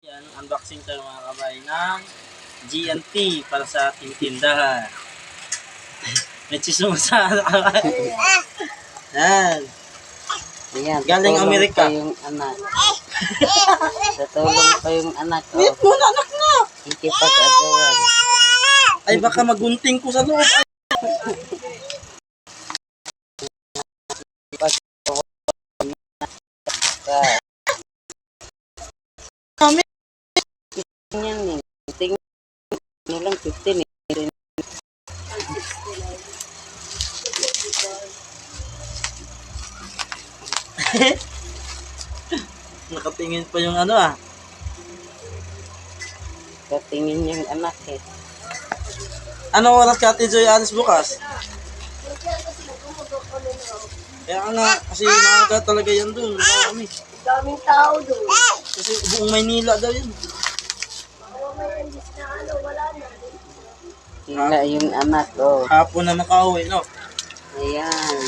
Yan, unboxing tayo mga kabay ng G&T para sa ating tindahan. May chismosa sa kabay. Yan. Ayan, Galing tutulong Amerika. pa yung anak. Tutulong pa yung anak. Wait mo na, anak na! Ikipag-agawan. Ay, baka magunting ko sa loob. Ay. Kami. Yan eh. Tingnan ano lang, 15 eh. Nakatingin pa yung ano ah. Katingin yung anak eh. Anong oras ka, Ate Joy, alis bukas? Kaya nga, kasi maaga talaga yan doon. Marami. Daming tao doon. Kasi buong Maynila daw yun. Hila yung anak oh. Hapon na makauwi, no? Ayan.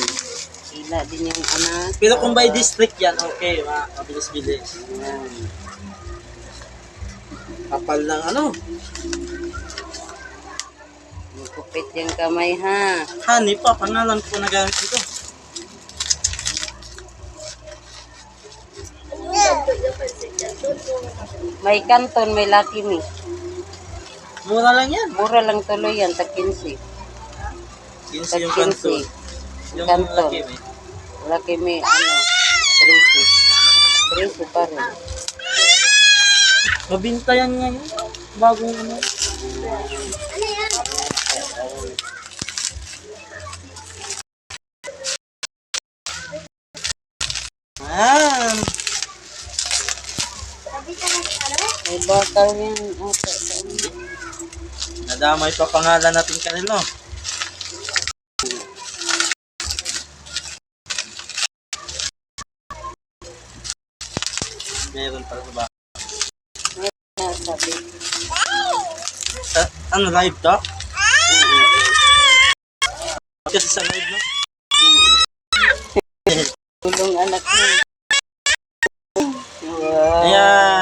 Hila din yung anak. Pero kung by district yan, okay, mabilis-bilis. Ayan. Kapal ng ano. Kupit yung kamay ha. Honey pa, pangalan ko na gamit ito. May kanton, may Lucky Me. Mura lang yan. Mura lang tuloy yan, tag 15. 15 yung kanto. Yung Kanto. laki, may. Lucky Me, ano, 13. 13 pa rin. Mabinta yan ngayon. Bagong ano. Ah, May bakal yan. Okay. nadamay pa pangalan natin kanino. Meron para sa bahay. Sabi. Ano, live talk? Kasi sa live, no? Tulong anak mo. Wow. Ayan.